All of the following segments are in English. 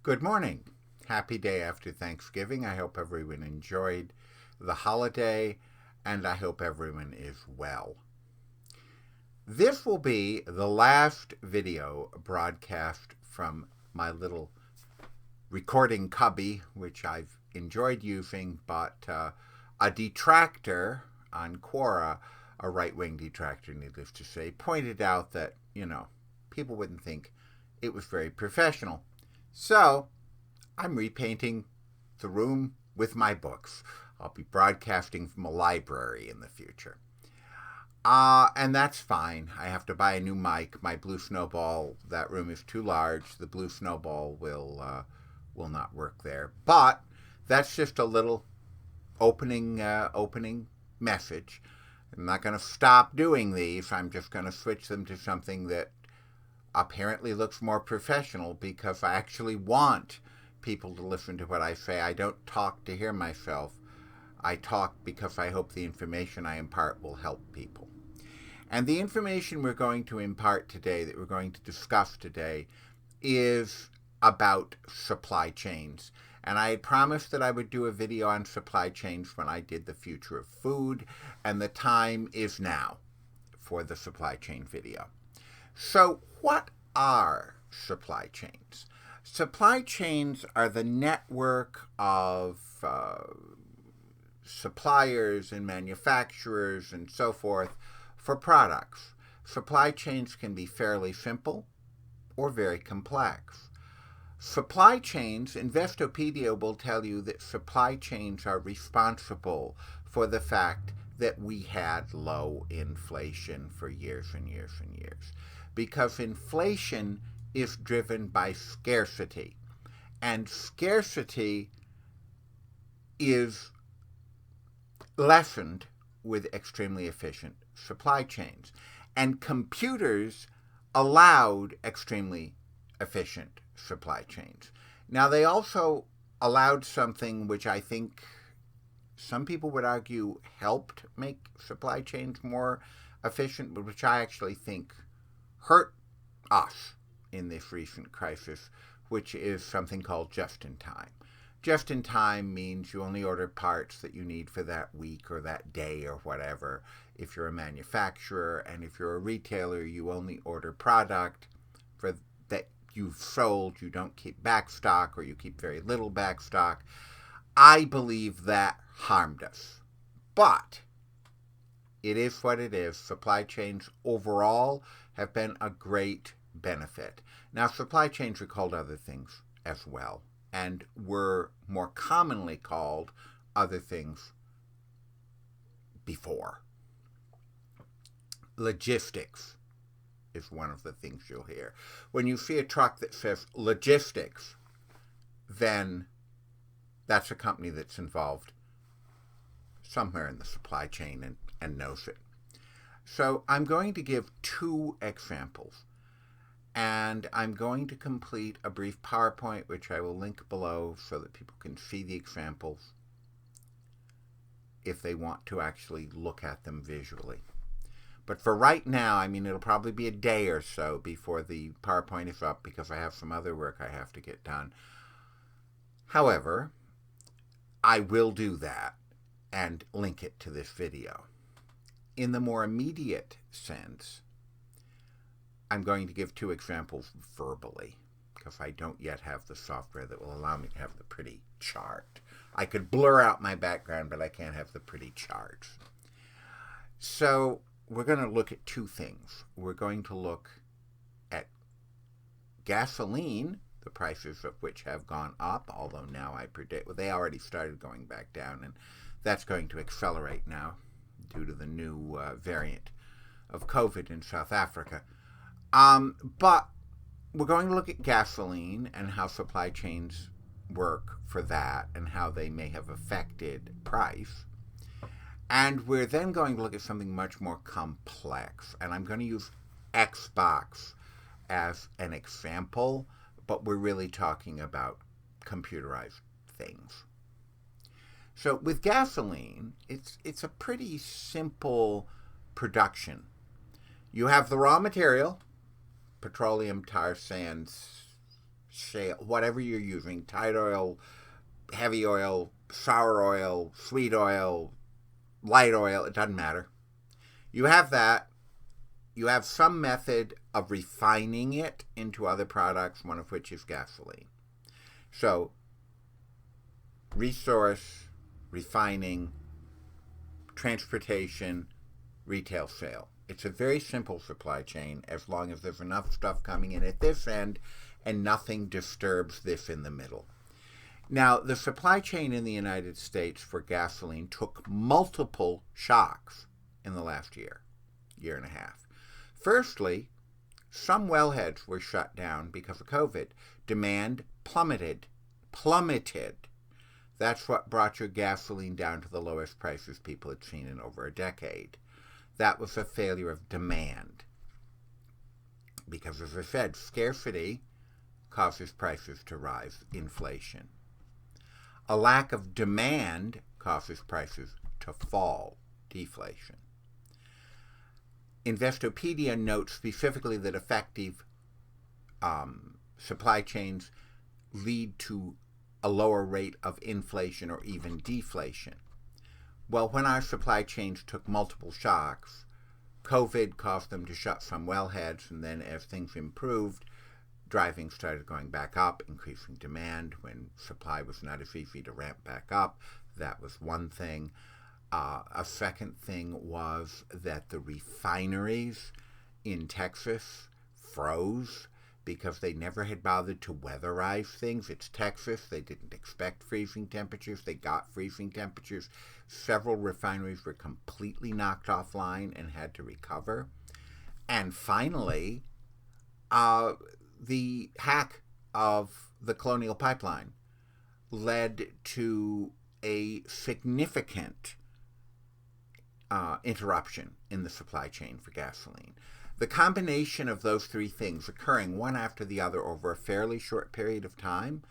Good morning. Happy day after Thanksgiving. I hope everyone enjoyed the holiday and I hope everyone is well. This will be the last video broadcast from my little recording cubby, which I've enjoyed using, but a detractor on Quora, a right-wing detractor, needless to say, pointed out that, people wouldn't think it was very professional. So, I'm repainting the room with my books. I'll be broadcasting from a library in the future. And that's fine. I have to buy a new mic. My Blue Snowball, that room is too large. The Blue Snowball will not work there. But that's just a little opening message. I'm not going to stop doing these. I'm just going to switch them to something that apparently looks more professional because I actually want people to listen to what I say. I don't talk to hear myself. I talk because I hope the information I impart will help people. And the information we're going to impart today, that we're going to discuss today, is about supply chains. And I had promised that I would do a video on supply chains when I did the future of food, and the time is now for the supply chain video. So what are supply chains? Supply chains are the network of suppliers and manufacturers and so forth for products. Supply chains can be fairly simple or very complex. Supply chains, Investopedia will tell you that supply chains are responsible for the fact that we had low inflation for years and years and years. Because inflation is driven by scarcity. And scarcity is lessened with extremely efficient supply chains. And computers allowed extremely efficient supply chains. Now, they also allowed something which I think some people would argue helped make supply chains more efficient, but which I actually think hurt us in this recent crisis, which is something called just-in-time. Just-in-time means you only order parts that you need for that week or that day or whatever. If you're a manufacturer, and if you're a retailer, you only order product for that you've sold. You don't keep back stock, or you keep very little back stock. I believe that harmed us. But it is what it is. Supply chains overall have been a great benefit. Now, supply chains are called other things as well, and were more commonly called other things before. Logistics is one of the things you'll hear. When you see a truck that says logistics, then that's a company that's involved somewhere in the supply chain and knows it. So I'm going to give two examples, and I'm going to complete a brief PowerPoint, which I will link below so that people can see the examples if they want to actually look at them visually. But for right now, it'll probably be a day or so before the PowerPoint is up because I have some other work I have to get done. However, I will do that and link it to this video. In the more immediate sense, I'm going to give two examples verbally because I don't yet have the software that will allow me to have the pretty chart. I could blur out my background, but I can't have the pretty charts. So we're going to look at two things. We're going to look at gasoline, the prices of which have gone up, although now I predict, they already started going back down, and that's going to accelerate now due to the new variant of COVID in South Africa. But we're going to look at gasoline and how supply chains work for that and how they may have affected price. And we're then going to look at something much more complex. And I'm going to use Xbox as an example, but we're really talking about computerized things. So with gasoline, it's a pretty simple production. You have the raw material, petroleum tar sands, shale, whatever you're using, tight oil, heavy oil, sour oil, sweet oil, light oil, it doesn't matter. You have that. You have some method of refining it into other products, one of which is gasoline. So, resource, refining, transportation, retail sale. It's a very simple supply chain as long as there's enough stuff coming in at this end and nothing disturbs this in the middle. Now, the supply chain in the United States for gasoline took multiple shocks in the last year and a half. Firstly, some wellheads were shut down because of COVID. Demand plummeted. That's what brought your gasoline down to the lowest prices people had seen in over a decade. That was a failure of demand. Because, as I said, scarcity causes prices to rise, inflation. A lack of demand causes prices to fall, deflation. Investopedia notes specifically that effective supply chains lead to a lower rate of inflation or even deflation. Well, when our supply chains took multiple shocks, COVID caused them to shut some wellheads, and then as things improved, driving started going back up, increasing demand. When supply was not as easy to ramp back up, that was one thing. A second thing was that the refineries in Texas froze because they never had bothered to weatherize things. It's Texas. They didn't expect freezing temperatures. They got freezing temperatures. Several refineries were completely knocked offline and had to recover. And finally, the hack of the Colonial Pipeline led to a significant interruption in the supply chain for gasoline. The combination of those three things occurring one after the other over a fairly short period of time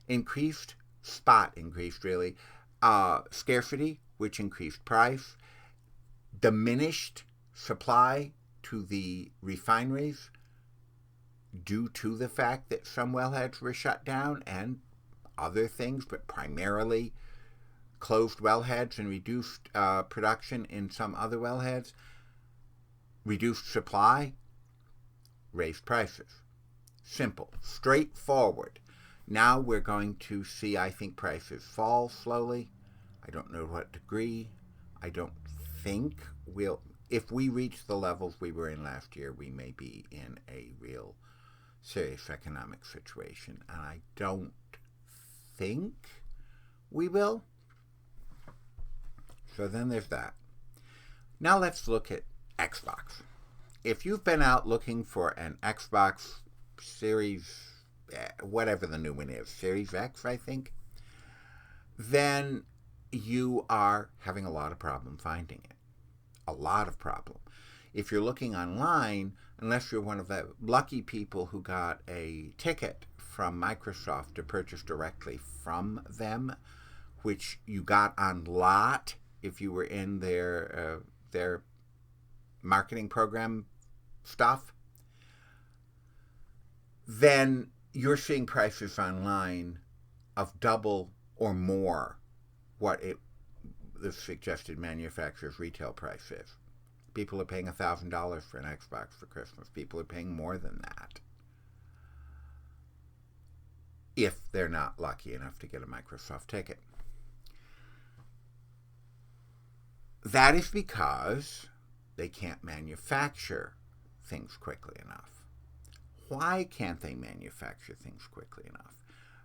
increased scarcity, which increased price, diminished supply to the refineries due to the fact that some wellheads were shut down and other things, but primarily closed wellheads and reduced production in some other wellheads, reduced supply, raised prices. Simple, straightforward. Now we're going to see, I think, prices fall slowly. I don't know to what degree. I don't think if we reach the levels we were in last year, we may be in a real serious economic situation. And I don't think we will. So then there's that. Now let's look at Xbox. If you've been out looking for an Xbox Series, whatever the new one is, Series X, I think, then you are having a lot of problem finding it. A lot of problem. If you're looking online, unless you're one of the lucky people who got a ticket from Microsoft to purchase directly from them, which you got on lot if you were in their marketing program stuff, then you're seeing prices online of double or more what the suggested manufacturer's retail price is. People are paying $1,000 for an Xbox for Christmas. People are paying more than that if they're not lucky enough to get a Microsoft ticket. That is because they can't manufacture things quickly enough. Why can't they manufacture things quickly enough?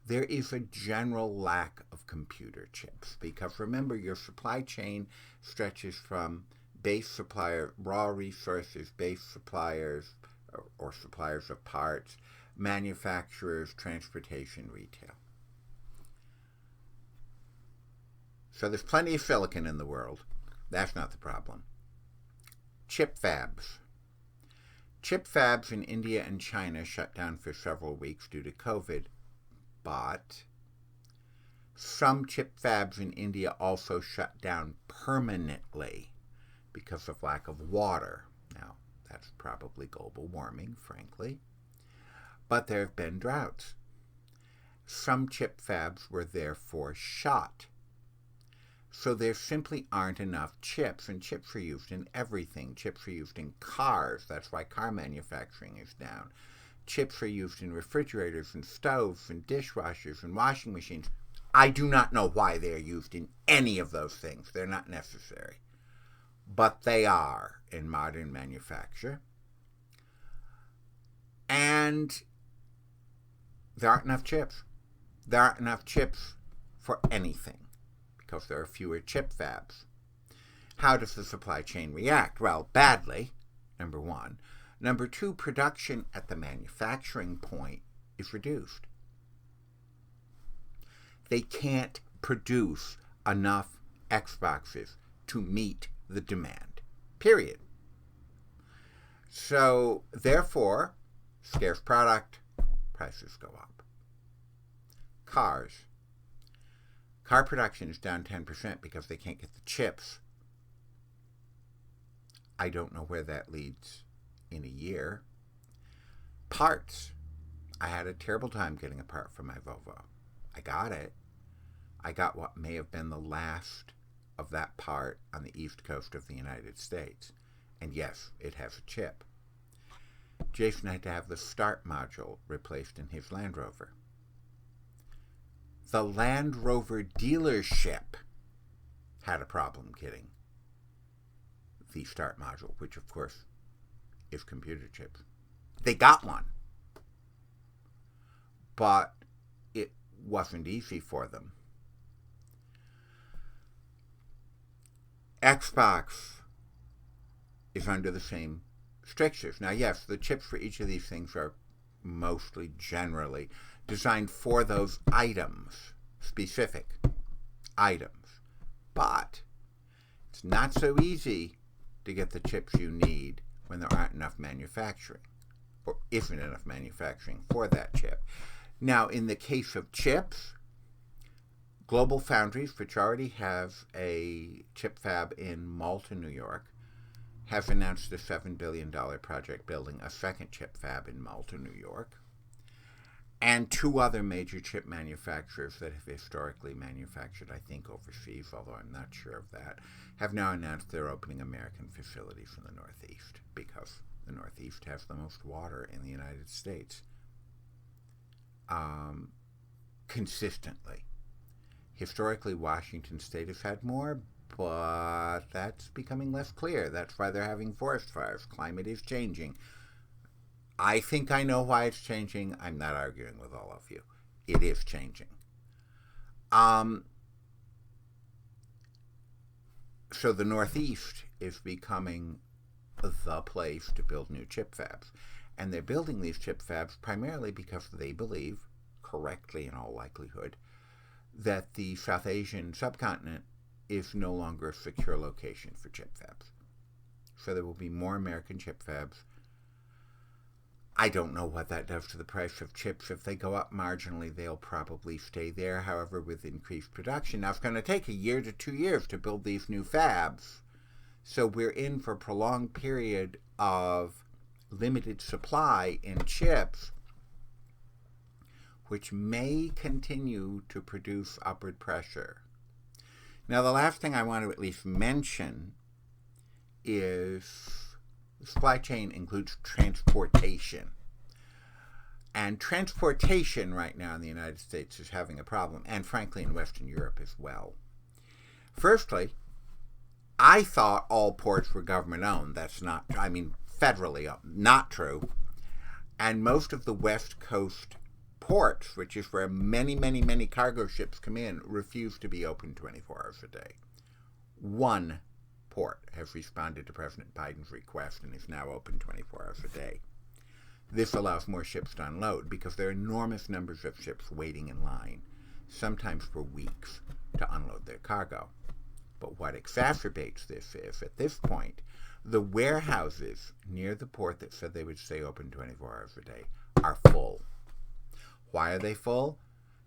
There is a general lack of computer chips because remember, your supply chain stretches from base supplier, raw resources, base suppliers or suppliers of parts, manufacturers, transportation, retail. So there's plenty of silicon in the world. That's not the problem. Chip fabs. Chip fabs in India and China shut down for several weeks due to COVID, but some chip fabs in India also shut down permanently because of lack of water. Now, that's probably global warming, frankly, but there have been droughts. some chip fabs were therefore shut. So there simply aren't enough chips, and chips are used in everything. Chips are used in cars. That's why car manufacturing is down. Chips are used in refrigerators and stoves and dishwashers and washing machines. I do not know why they're used in any of those things. They're not necessary. But they are in modern manufacture. And there aren't enough chips. There aren't enough chips for anything because there are fewer chip fabs. How does the supply chain react? Well, badly, number one. Number two, production at the manufacturing point is reduced. They can't produce enough Xboxes to meet the demand, period. So, therefore, scarce product, prices go up. Cars. Car production is down 10% because they can't get the chips. I don't know where that leads in a year. Parts. I had a terrible time getting a part for my Volvo. I got it. I got what may have been the last of that part on the east coast of the United States. And yes, it has a chip. Jason had to have the start module replaced in his Land Rover. The Land Rover dealership had a problem getting the start module, which of course is computer chips. They got one, but it wasn't easy for them. Xbox is under the same strictures. Now, yes, the chips for each of these things are mostly generally designed for those items, specific items. But it's not so easy to get the chips you need when there aren't enough manufacturing, or isn't enough manufacturing for that chip. Now, in the case of chips, Global Foundries, which already has a chip fab in Malta, New York, has announced a $7 billion project building a second chip fab in Malta, New York. And two other major chip manufacturers that have historically manufactured, I think, overseas, although I'm not sure of that, have now announced they're opening American facilities in the Northeast because the Northeast has the most water in the United States. Consistently. Historically, Washington State has had more, but that's becoming less clear. That's why they're having forest fires. Climate is changing. I think I know why it's changing. I'm not arguing with all of you. It is changing. So the Northeast is becoming the place to build new chip fabs. And they're building these chip fabs primarily because they believe, correctly in all likelihood, that the South Asian subcontinent is no longer a secure location for chip fabs. So there will be more American chip fabs. I don't know what that does to the price of chips. If they go up marginally, they'll probably stay there. However, with increased production, now it's going to take a year to 2 years to build these new fabs. So we're in for a prolonged period of limited supply in chips, which may continue to produce upward pressure. Now, the last thing I want to at least mention is the supply chain includes transportation. And transportation right now in the United States is having a problem, and frankly in Western Europe as well. Firstly, I thought all ports were government-owned. That's not, federally owned. Not true. And most of the West Coast ports, which is where many, many, many cargo ships come in, refuse to be open 24 hours a day. One port has responded to President Biden's request and is now open 24 hours a day. This allows more ships to unload because there are enormous numbers of ships waiting in line, sometimes for weeks, to unload their cargo. But what exacerbates this is, at this point, the warehouses near the port that said they would stay open 24 hours a day are full. Why are they full?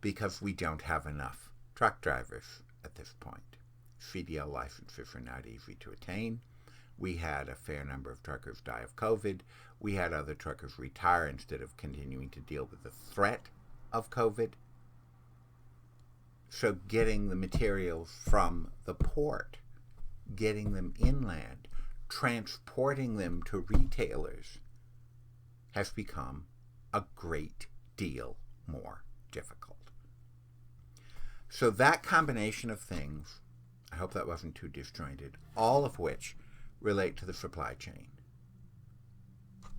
Because we don't have enough truck drivers at this point. CDL licenses are not easy to attain. We had a fair number of truckers die of COVID. We had other truckers retire instead of continuing to deal with the threat of COVID. So getting the materials from the port, getting them inland, transporting them to retailers has become a great deal more difficult. So that combination of things, I hope that wasn't too disjointed, all of which relate to the supply chain,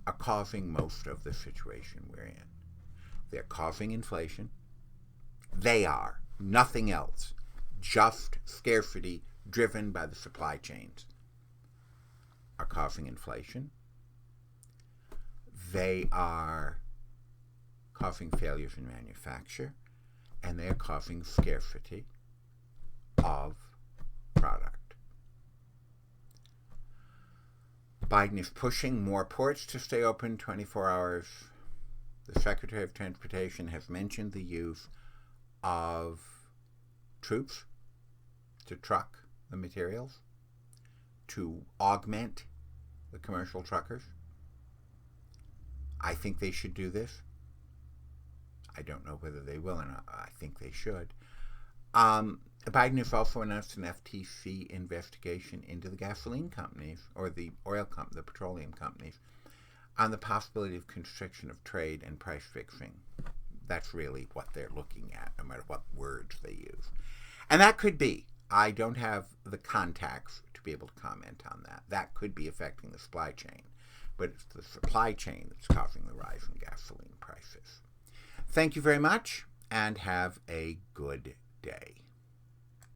are causing most of the situation we're in. They're causing inflation. They are. Nothing else. Just scarcity driven by the supply chains are causing inflation. They are causing failures in manufacture, and they are causing scarcity of product. Biden is pushing more ports to stay open 24 hours. The Secretary of Transportation has mentioned the use of troops to truck the materials, to augment the commercial truckers. I think they should do this. I don't know whether they will or not. I think they should. Biden has also announced an FTC investigation into the gasoline companies, or the the petroleum companies, on the possibility of constriction of trade and price fixing. That's really what they're looking at, no matter what words they use. And that could be. I don't have the contacts to be able to comment on that. That could be affecting the supply chain. But it's the supply chain that's causing the rise in gasoline prices. Thank you very much, and have a good day.